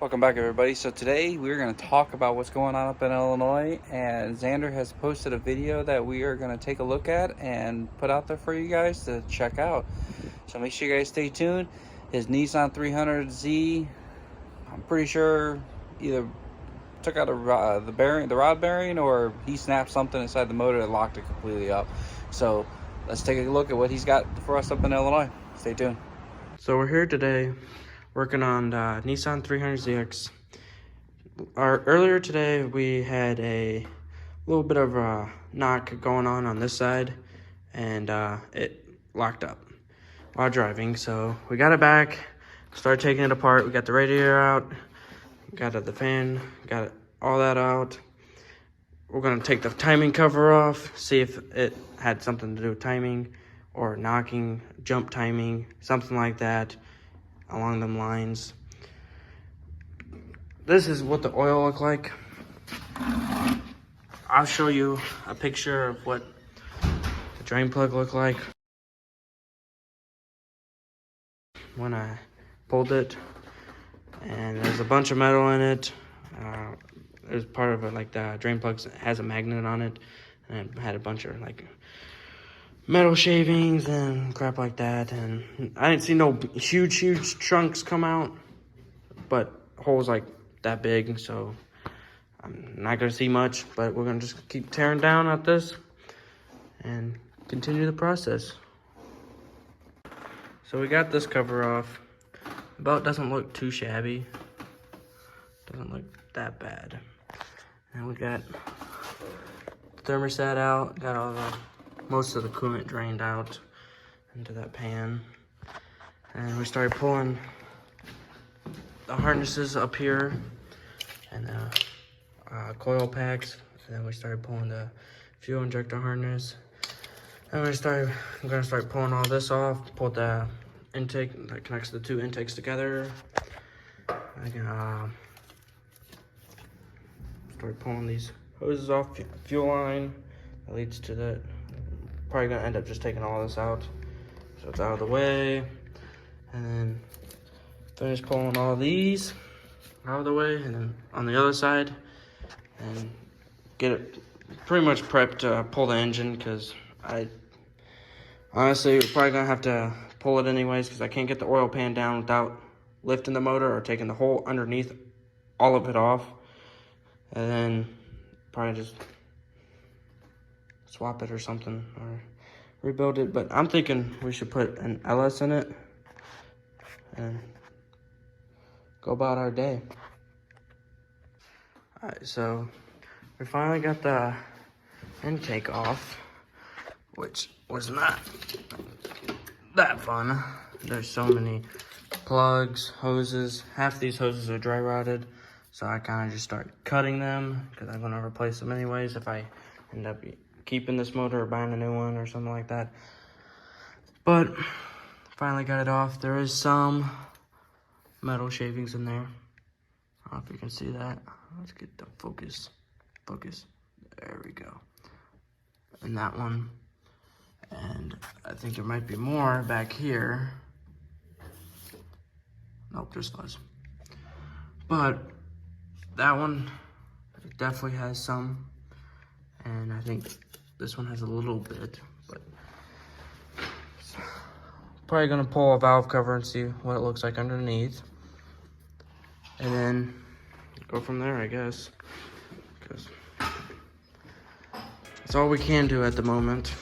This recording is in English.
Welcome back, everybody. So today we're going to talk about what's going on up in Illinois, and Zander has posted a video that we are going to take a look at and put out there for you guys to check out. So make sure you guys stay tuned. His Nissan 300Z, I'm pretty sure either took out the rod bearing, or he snapped something inside the motor that locked it completely up. So let's take a look at what he's got for us up in Illinois. Stay tuned. So we're here today working on the Nissan 300ZX. Earlier today we had a little bit of a knock going on this side, and it locked up while driving. So we got it back, started taking it apart. We got the radiator out, got the fan, got all that out. We're gonna take the timing cover off, see if it had something to do with timing or knocking, jump timing, something like that along them lines. This is what the oil looked like. I'll show you a picture of what the drain plug looked like when I pulled it. And there's a bunch of metal in it. There's part of it, like the drain plug has a magnet on it, and it had a bunch of like metal shavings and crap like that. And I didn't see no huge chunks come out, but holes like that big, so I'm not gonna see much. But we're gonna just keep tearing down at this and continue the process. So we got this cover off. The belt doesn't look too shabby, doesn't look that bad. And we got the thermostat out, got all the most of the coolant drained out into that pan. And we started pulling the harnesses up here and the coil packs. And then we started pulling the fuel injector harness. And I'm gonna start pulling all this off, pull the intake that connects the two intakes together. I can start pulling these hoses off, fuel line that leads to that. Probably gonna end up just taking all this out so it's out of the way, and then finish pulling all these out of the way, and then on the other side, and get it pretty much prepped to pull the engine, because I honestly we're probably gonna have to pull it anyways, because I can't get the oil pan down without lifting the motor or taking the whole underneath, all of it off, and then probably just swap it or something, or rebuild it. But I'm thinking we should put an LS in it and go about our day. All right, so we finally got the intake off, which was not that fun. There's so many plugs, hoses. Half these hoses are dry rotted, so I kind of just start cutting them, because I'm gonna replace them anyways if I end up keeping this motor or buying a new one or something like that. But finally got it off. There is some metal shavings in there. I don't know if you can see that. Let's get the focus. There we go. And that one. And I think there might be more back here. Nope, there's fuzz. But that one definitely has some. And I think this one has a little bit, but probably gonna pull a valve cover and see what it looks like underneath, and then go from there, I guess, because that's all we can do at the moment.